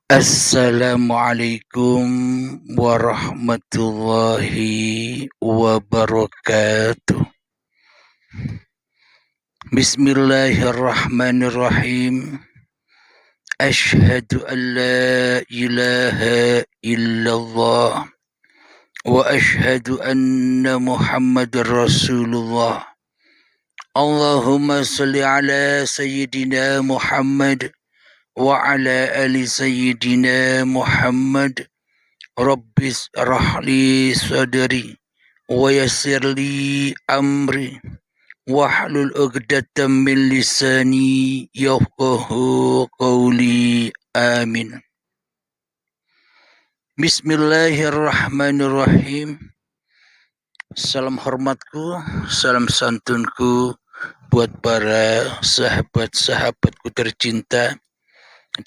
Assalamualaikum warahmatullahi wabarakatuh. Bismillahirrahmanirrahim. Ashhadu an la ilaha illallah wa ashhadu anna Muhammadar Rasulullah. Allahumma salli ala Sayyidina Muhammad wa ala ali Sayyidina Muhammad. Rabbis rahli sadri wa yassirli amri wahlul 'uqdatam min lisani yafqahu qawli. Amin. Bismillahirrahmanirrahim. Salam hormatku, salam santunku buat para sahabat-sahabatku tercinta,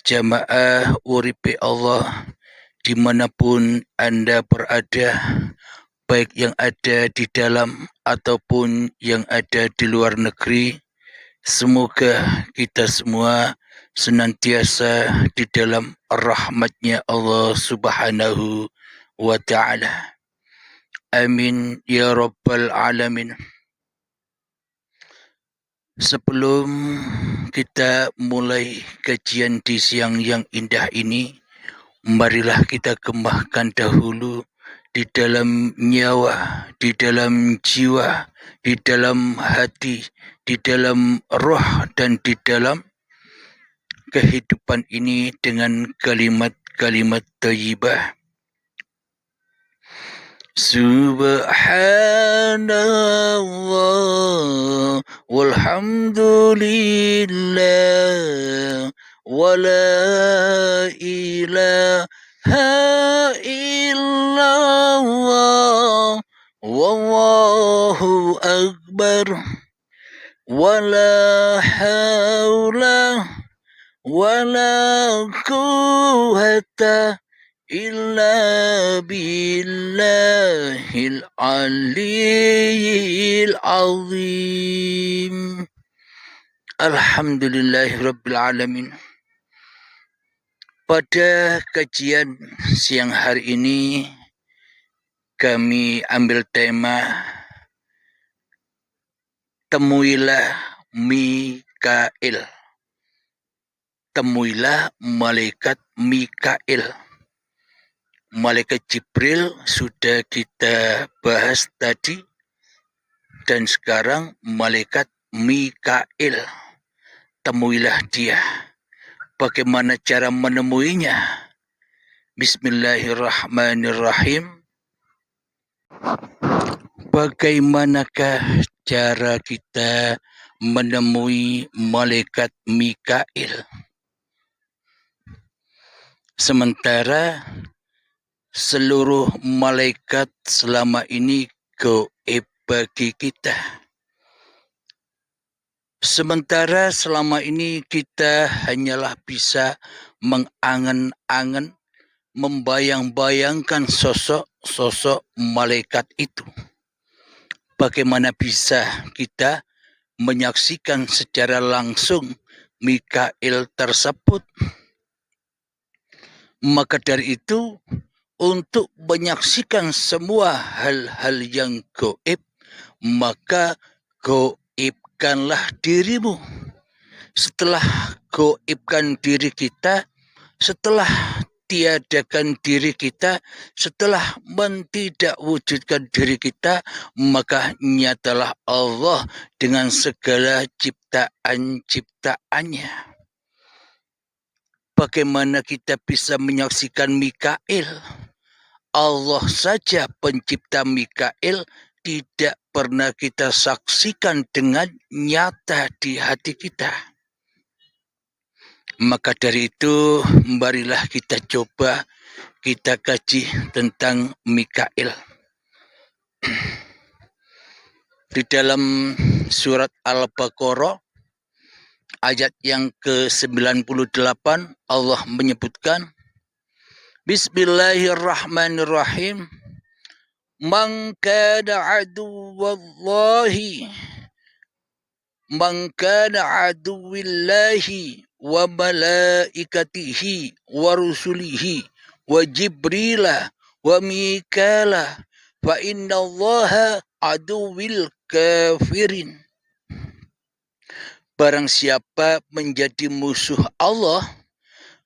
jamaah uripe Allah dimanapun Anda berada, baik yang ada di dalam ataupun yang ada di luar negeri. Semoga kita semua senantiasa di dalam rahmatnya Allah Subhanahu wa ta'ala. Amin ya rabbal alamin. Sebelum kita mulai kajian di siang yang indah ini, marilah kita gembahkan dahulu di dalam nyawa, di dalam jiwa, di dalam hati, di dalam roh, dan di dalam kehidupan ini dengan kalimat-kalimat thayyibah. Subhanallah walhamdulillah wa la ilaha illallah wallahu akbar wa la hawla wa la quwwata illa billahil aliyyil azim. Alhamdulillahirabbil alamin. Pada kajian siang hari ini kami ambil tema temuilah Mikail. Temuilah malaikat Mikail. Malaikat Jibril sudah kita bahas tadi, dan sekarang malaikat Mikail. Temuilah dia. Bagaimana cara menemuinya? Bismillahirrahmanirrahim. Bagaimanakah cara kita menemui malaikat Mikail? Sementara seluruh malaikat selama ini gaib bagi kita. Sementara selama ini kita hanyalah bisa mengangan-angan, membayang-bayangkan sosok malaikat itu. Bagaimana bisa kita menyaksikan secara langsung Mikail tersebut? Maka dari itu, untuk menyaksikan semua hal-hal yang gaib, maka gaibkanlah dirimu. Setelah gaibkan diri kita, setelah tiadakan diri kita, setelah mentidakwujudkan diri kita, maka nyatalah Allah dengan segala ciptaan-ciptaannya. Bagaimana kita bisa menyaksikan Mikail? Allah saja pencipta Mikail tidak pernah kita saksikan dengan nyata di hati kita. Maka dari itu, marilah kita coba kita kaji tentang Mikail. Di dalam surat Al-Baqarah ayat yang ke-98 Allah menyebutkan, Bismillahirrahmanirrahim. Man kana aduwillahi wa malaikatihi wa rusulihi wa jibrila wa mikala fa innallaha aduwil kafirin. Barang siapa menjadi musuh Allah,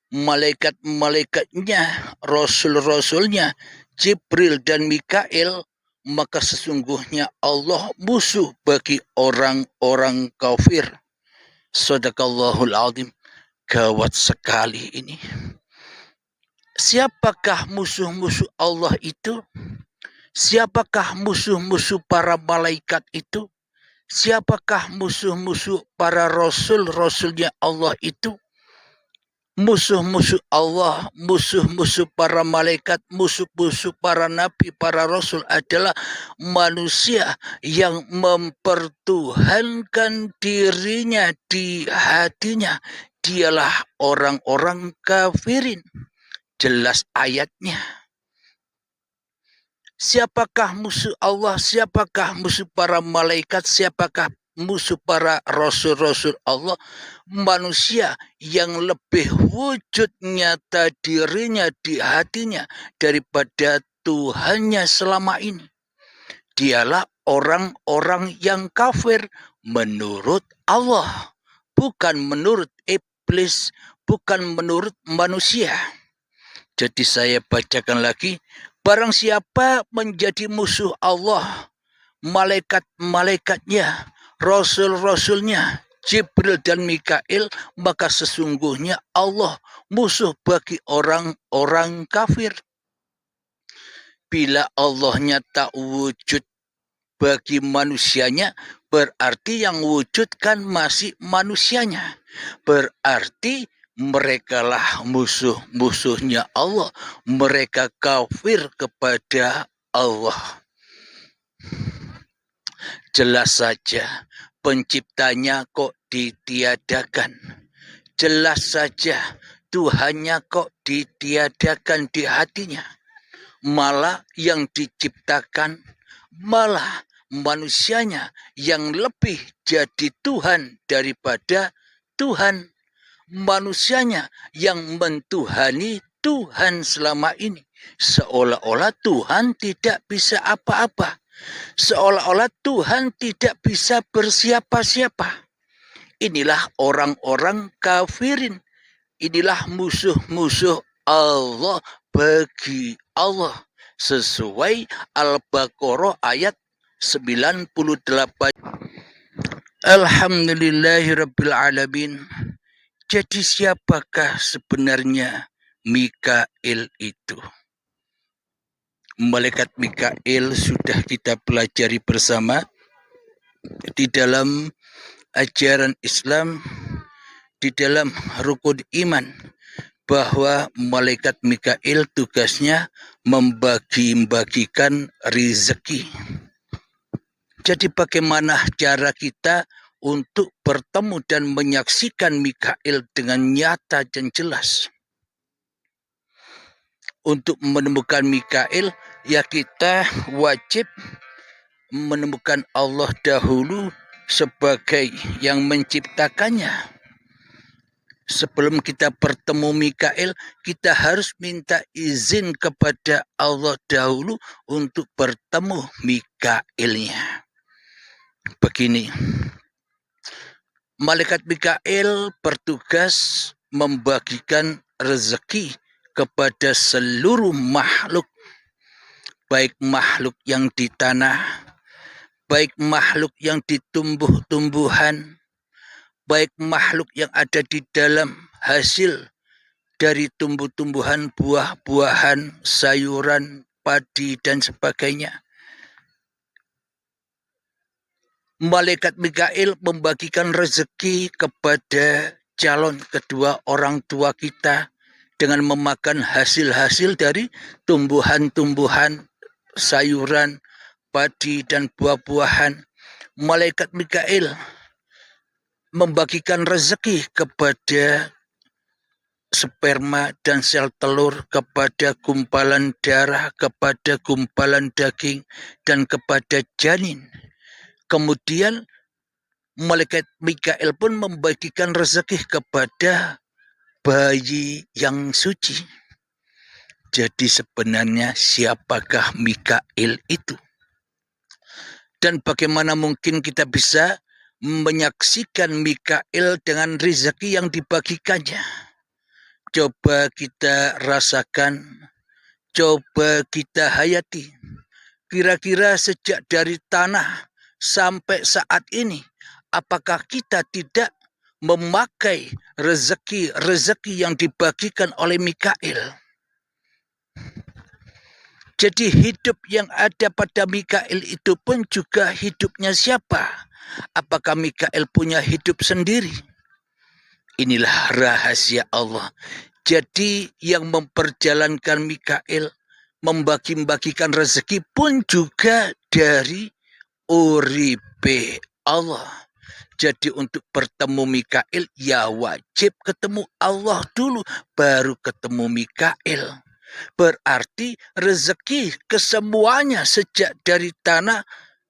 malaikat-malaikatnya, rasul-rasulnya, Jibril dan Mikail, maka sesungguhnya Allah musuh bagi orang-orang kafir. Shadaqallahul azim. Gawat sekali ini. Siapakah musuh-musuh Allah itu? Siapakah musuh-musuh para malaikat itu? Siapakah musuh-musuh para rasul-rasulnya Allah itu? Musuh-musuh Allah, musuh-musuh para malaikat, musuh-musuh para nabi, para rasul adalah manusia yang mempertuhankan dirinya di hatinya. Dialah orang-orang kafirin. Jelas ayatnya. Siapakah musuh Allah? Siapakah musuh para malaikat? Siapakah musuh para rasul-rasul Allah? Manusia yang lebih wujud nyata dirinya di hatinya daripada Tuhannya selama ini. Dialah orang-orang yang kafir menurut Allah, bukan menurut iblis, bukan menurut manusia. Jadi saya bacakan lagi. Barang siapa menjadi musuh Allah, malaikat-malaikatnya, rasul-rasulnya, Jibril dan Mikail, maka sesungguhnya Allah musuh bagi orang-orang kafir. Bila Allahnya tak wujud bagi manusianya, berarti yang wujud kan masih manusianya. Berarti merekalah musuh-musuhnya Allah. Mereka kafir kepada Allah. Jelas saja penciptanya kok ditiadakan. Jelas saja Tuhannya kok ditiadakan di hatinya. Malah yang diciptakan, malah manusianya yang lebih jadi Tuhan daripada Tuhan. Manusianya yang mentuhani Tuhan selama ini. Seolah-olah Tuhan tidak bisa apa-apa. Seolah-olah Tuhan tidak bisa bersiapa-siapa. Inilah orang-orang kafirin. Inilah musuh-musuh Allah bagi Allah. Sesuai Al-Baqarah ayat 98. Alhamdulillahirrabbilalamin. Jadi siapakah sebenarnya Mikail itu? Malaikat Mikail sudah kita pelajari bersama di dalam ajaran Islam, di dalam rukun iman, bahwa malaikat Mikail tugasnya membagi-bagikan rezeki. Jadi bagaimana cara kita untuk bertemu dan menyaksikan Mikail dengan nyata dan jelas? Untuk menemukan Mikail, ya kita wajib menemukan Allah dahulu sebagai yang menciptakannya. Sebelum kita bertemu Mikail, kita harus minta izin kepada Allah dahulu untuk bertemu Mikailnya. Begini, malaikat Mikail bertugas membagikan rezeki kepada seluruh makhluk, baik makhluk yang di tanah, baik makhluk yang di tumbuh-tumbuhan, baik makhluk yang ada di dalam hasil dari tumbuh-tumbuhan, buah-buahan, sayuran, padi, dan sebagainya. Malaikat Mikail membagikan rezeki kepada calon kedua orang tua kita dengan memakan hasil-hasil dari tumbuhan-tumbuhan, sayuran, padi, dan buah-buahan. Malaikat Mikail membagikan rezeki kepada sperma dan sel telur, kepada gumpalan darah, kepada gumpalan daging, dan kepada janin. Kemudian malaikat Mikail pun membagikan rezeki kepada bayi yang suci. Jadi sebenarnya siapakah Mikail itu? Dan bagaimana mungkin kita bisa menyaksikan Mikail dengan rezeki yang dibagikannya? Coba kita rasakan, coba kita hayati. Kira-kira sejak dari tanah sampai saat ini, apakah kita tidak memakai rezeki yang dibagikan oleh Mikail? Jadi hidup yang ada pada Mikail itu pun juga hidupnya siapa? Apakah Mikail punya hidup sendiri? Inilah rahasia Allah. Jadi yang memperjalankan Mikail, membagi-bagikan rezeki pun juga dari uripe Allah. Jadi untuk bertemu Mikail, ya wajib ketemu Allah dulu, baru ketemu Mikail. Berarti rezeki kesemuanya sejak dari tanah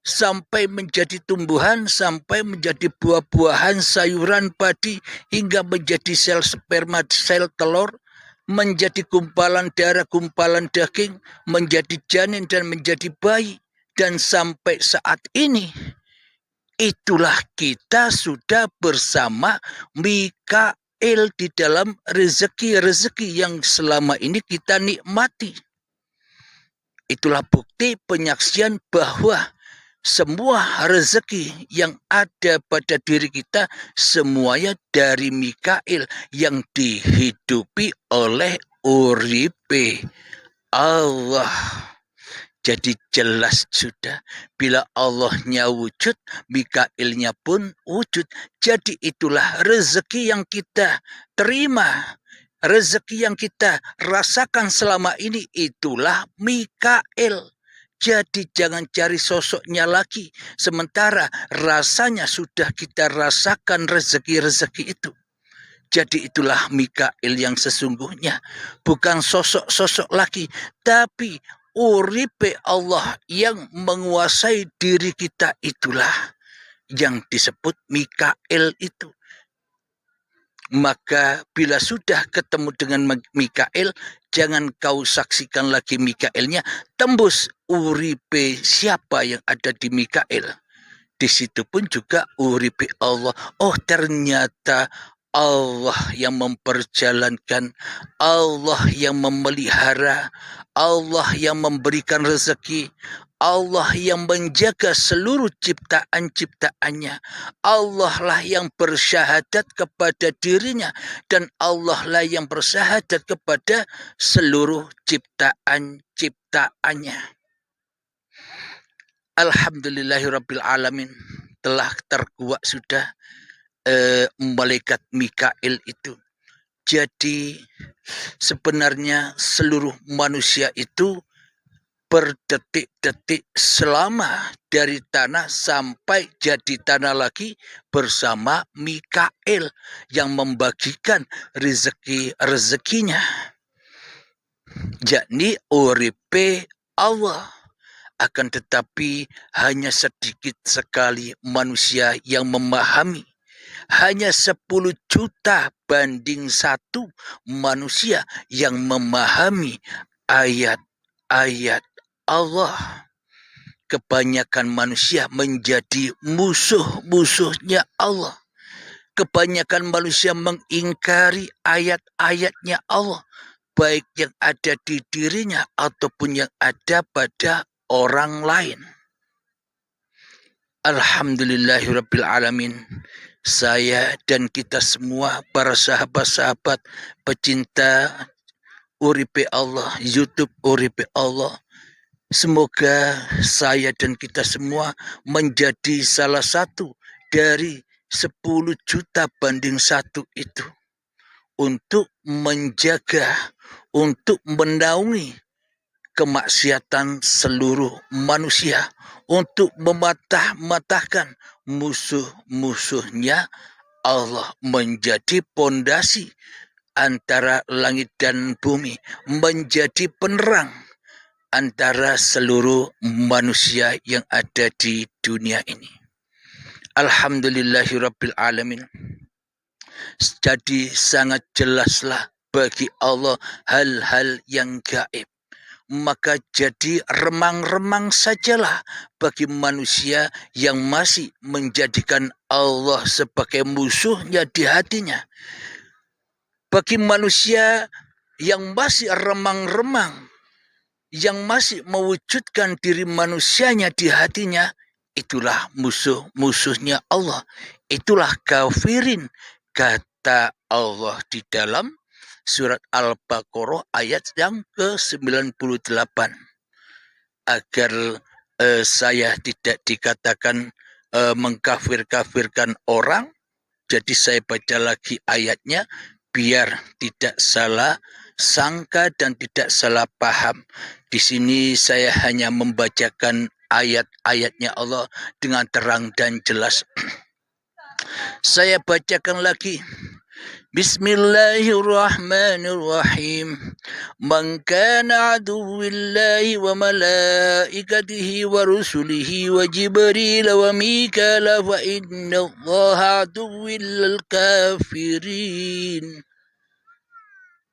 sampai menjadi tumbuhan, sampai menjadi buah-buahan, sayuran, padi, hingga menjadi sel sperma, sel telur, menjadi gumpalan darah, gumpalan daging, menjadi janin dan menjadi bayi. Dan sampai saat ini, itulah kita sudah bersama Mikail di dalam rezeki-rezeki yang selama ini kita nikmati. Itulah bukti penyaksian bahwa semua rezeki yang ada pada diri kita semuanya dari Mikail yang dihidupi oleh uripe Allah. Jadi jelas sudah, bila Allahnya wujud, Mikailnya pun wujud. Jadi itulah rezeki yang kita terima, rezeki yang kita rasakan selama ini, itulah Mikail. Jadi jangan cari sosoknya lagi, sementara rasanya sudah kita rasakan rezeki-rezeki itu. Jadi itulah Mikail yang sesungguhnya, bukan sosok-sosok lagi, tapi uripe Allah yang menguasai diri kita, itulah yang disebut Mikail itu. Maka bila sudah ketemu dengan Mikail, jangan kau saksikan lagi Mikailnya, tembus uripe siapa yang ada di Mikail. Di situ pun juga uripe Allah. Oh, ternyata Allah yang memperjalankan, Allah yang memelihara, Allah yang memberikan rezeki, Allah yang menjaga seluruh ciptaan-ciptaannya. Allah lah yang bersyahadat kepada dirinya, dan Allah lah yang bersyahadat kepada seluruh ciptaan-ciptaannya. Alhamdulillahirrabbilalamin, telah terkuak sudah malaikat Mikail itu. Jadi sebenarnya seluruh manusia itu berdetik-detik selama dari tanah sampai jadi tanah lagi bersama Mikail yang membagikan rezekinya, yakni uripe Allah. Akan tetapi hanya sedikit sekali manusia yang memahami. Hanya 10 juta banding 1 manusia yang memahami ayat-ayat Allah. Kebanyakan manusia menjadi musuh-musuhnya Allah. Kebanyakan manusia mengingkari ayat-ayatnya Allah, baik yang ada di dirinya ataupun yang ada pada orang lain. Alhamdulillahirrabbilalamin. Saya dan kita semua, para sahabat-sahabat pecinta uripe Allah, YouTube uripe Allah, semoga saya dan kita semua menjadi salah satu dari 10 juta banding 1 itu, untuk menjaga, untuk menaungi kemaksiatan seluruh manusia, untuk mematah-matahkan musuh-musuhnya Allah, menjadi pondasi antara langit dan bumi, menjadi penerang antara seluruh manusia yang ada di dunia ini. Alhamdulillahirabbil alamin. Jadi sangat jelaslah bagi Allah hal-hal yang gaib. Maka jadi remang-remang sajalah bagi manusia yang masih menjadikan Allah sebagai musuhnya di hatinya. Bagi manusia yang masih remang-remang, yang masih mewujudkan diri manusianya di hatinya, itulah musuh-musuhnya Allah. Itulah kafirin, kata Allah di dalam surat Al-Baqarah ayat yang ke-98. Agar saya tidak dikatakan mengkafir-kafirkan orang, jadi saya baca lagi ayatnya biar tidak salah sangka dan tidak salah paham. Di sini saya hanya membacakan ayat-ayatnya Allah dengan terang dan jelas. Saya bacakan lagi. Bismillahirrahmanirrahim. Man kana aduwwillahi wa malaikatihi wa rusulihi wa Jibril wa Mikala fa innallaha aduwwil kafirin.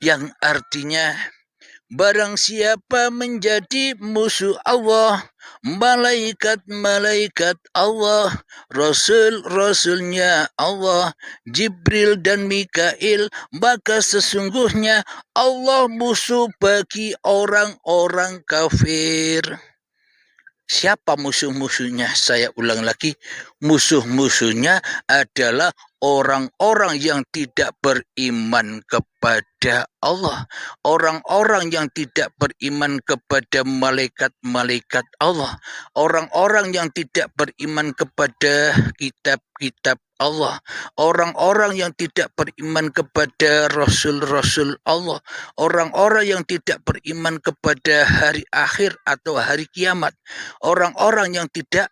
Yang artinya, barang siapa menjadi musuh Allah, malaikat-malaikat Allah, rasul-rasulnya Allah, Jibril dan Mikail, maka sesungguhnya Allah musuh bagi orang-orang kafir. Siapa musuh-musuhnya? Saya ulang lagi, musuh-musuhnya adalah orang-orang yang tidak beriman kepada Allah, orang-orang yang tidak beriman kepada malaikat-malaikat Allah, orang-orang yang tidak beriman kepada kitab-kitab Allah, orang-orang yang tidak beriman kepada rasul-rasul Allah, orang-orang yang tidak beriman kepada hari akhir atau hari kiamat, orang-orang yang tidak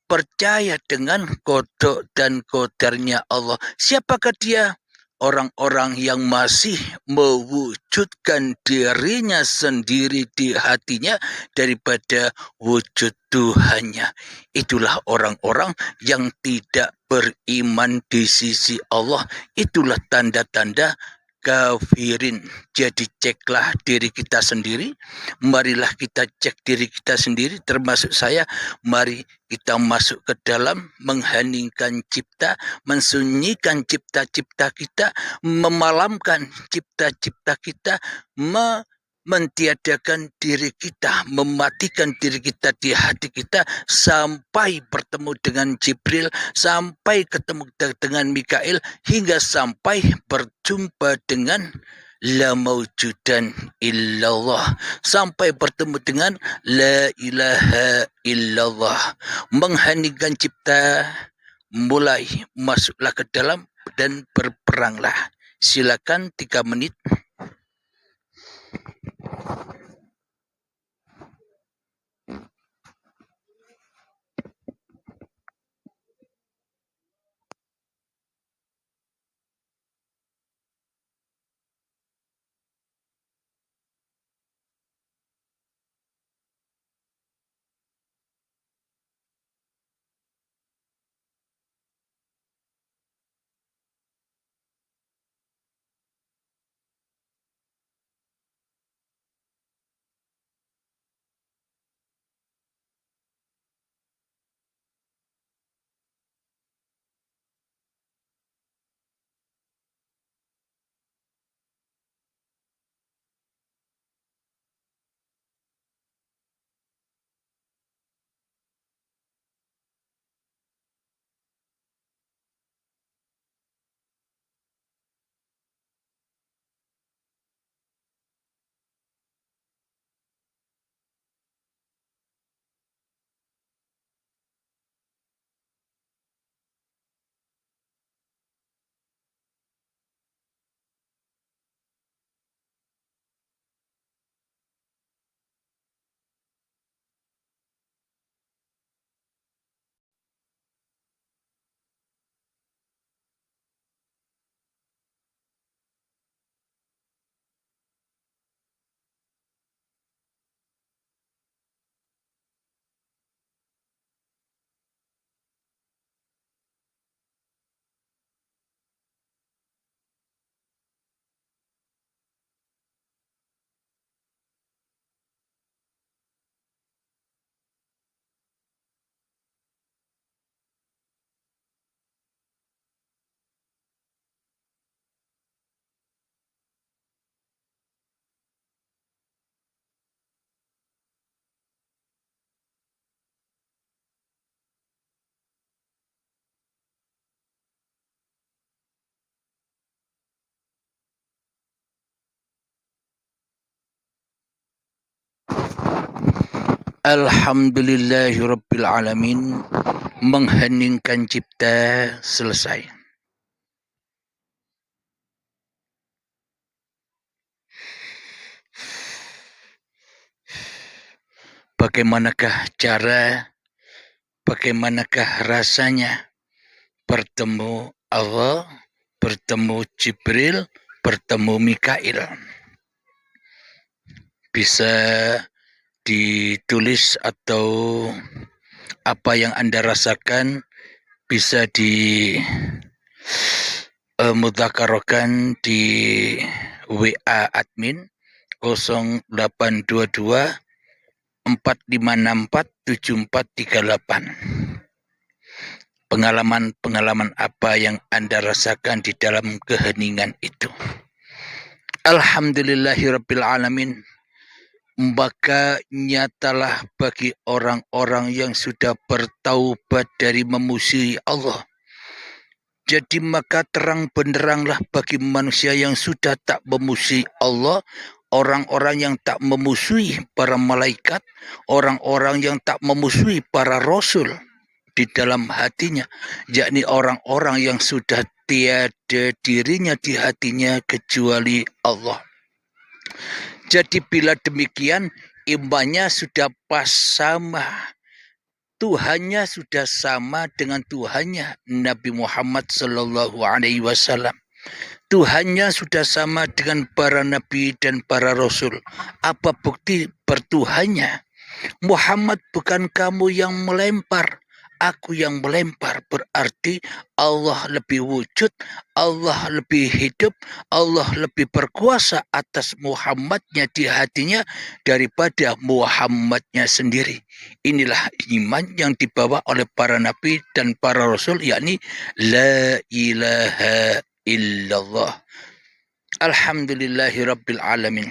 percaya dengan kodok dan kodarnya Allah. Siapakah dia? Orang-orang yang masih mewujudkan dirinya sendiri di hatinya daripada wujud Tuhannya. Itulah orang-orang yang tidak beriman di sisi Allah. Itulah tanda-tanda kafirin. Jadi ceklah diri kita sendiri. Marilah kita cek diri kita sendiri, termasuk saya. Mari kita masuk ke dalam, mengheningkan cipta, mensunyikan cipta-cipta kita, memalamkan cipta-cipta kita, mentiadakan diri kita, mematikan diri kita di hati kita sampai bertemu dengan Jibril, sampai ketemu dengan Mikail, hingga sampai berjumpa dengan la maujudan illallah, sampai bertemu dengan la ilaha illallah. Mengheningkan cipta, mulai masuklah ke dalam dan berperanglah. Silakan 3 menit. Alhamdulillahirabbil alamin. Mengheningkan cipta selesai. Bagaimanakah cara, bagaimanakah rasanya bertemu Allah, bertemu Jibril, bertemu Mikail? Bisa ditulis atau apa yang Anda rasakan bisa mudzakarahkan di WA admin 0822 4564 7438. Pengalaman-pengalaman apa yang Anda rasakan di dalam keheningan itu. Alhamdulillahirabbil alamin. Maka nyatalah bagi orang-orang yang sudah bertaubat dari memusuhi Allah. Jadi maka terang benderanglah bagi manusia yang sudah tak memusuhi Allah, orang-orang yang tak memusuhi para malaikat, orang-orang yang tak memusuhi para rasul di dalam hatinya, yakni orang-orang yang sudah tiada dirinya di hatinya kecuali Allah. Jadi bila demikian imannya sudah pas sama, Tuhannya sudah sama dengan Tuhannya Nabi Muhammad sallallahu alaihi wasallam. Tuhannya sudah sama dengan para nabi dan para rasul. Apa bukti bertuhannya? Muhammad, bukan kamu yang melempar, aku yang melempar. Berarti Allah lebih wujud, Allah lebih hidup, Allah lebih berkuasa atas Muhammadnya di hatinya daripada Muhammadnya sendiri. Inilah iman yang dibawa oleh para nabi dan para rasul, yakni la ilaha illallah. Alhamdulillahirabbil alamin.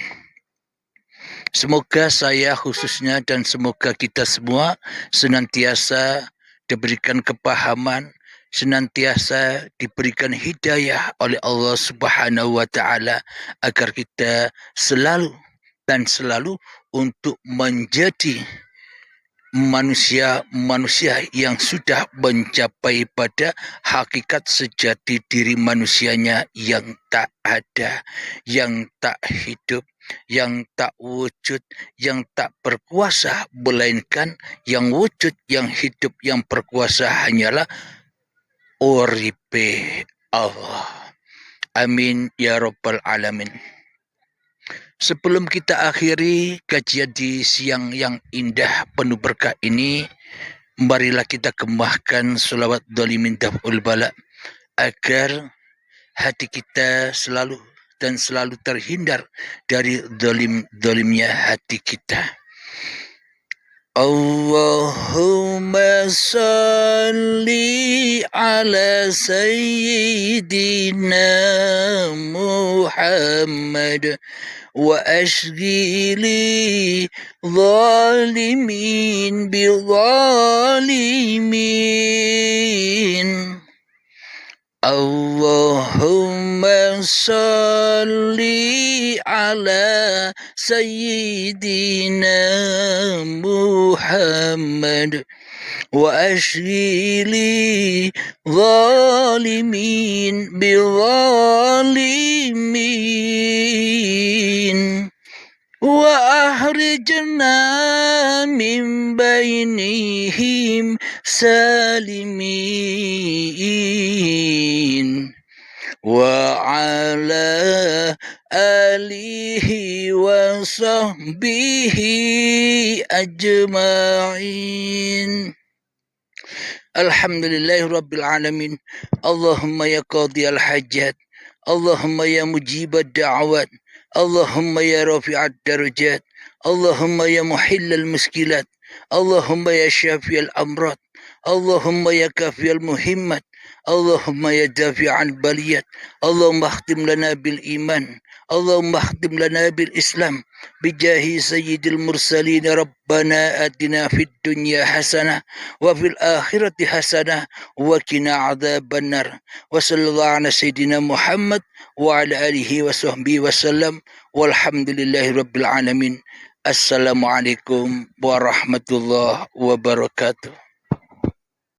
Semoga saya khususnya dan semoga kita semua senantiasa diberikan kepahaman, senantiasa diberikan hidayah oleh Allah Subhanahu wa taala agar kita selalu dan selalu untuk menjadi manusia-manusia yang sudah mencapai pada hakikat sejati diri manusianya yang tak ada, yang tak hidup, yang tak wujud, yang tak berkuasa, melainkan yang wujud, yang hidup, yang berkuasa hanyalah Uripe Allah. Amin ya rabbal alamin. Sebelum kita akhiri kajian di siang yang indah penuh berkah ini, marilah kita gemahkan selawat dolimin daf'ul bala agar hati kita selalu dan selalu terhindar dari dolimnya hati kita. Allahumma salli ala sayyidina Muhammad wa ashghili zalimin bi zalimin. Allahumma salli ala sayyidina Muhammad wa ashghili zalimin bi zalimin wa ahrijna min bainihim salimin wa ala alihi wa sahbihi ajma'in. Alhamdulillahi rabbil alamin. Allahumma ya qadiyal hajat, Allahumma ya mujibad da'awat, Allahumma ya rafi'ad darajat, Allahumma ya muhillal muskilat, Allahumma ya syafi'al amrat, Allahumma ya kafiyal muhimmat, Allahumma ya dafi'al baliyat, Allahumma akhtim lana bil iman, Allahumma akhtim lana bil islam, bijahi sayyidil mursalin. Rabbana atina fid dunya hasanah wa fil akhirati hasanah wa qina adzabannar. Wa sallallahu ala sayyidina Muhammad wa ala alihi wa sahbihi wasallam walhamdulillahi rabbil alamin. Assalamualaikum warahmatullahi wabarakatuh.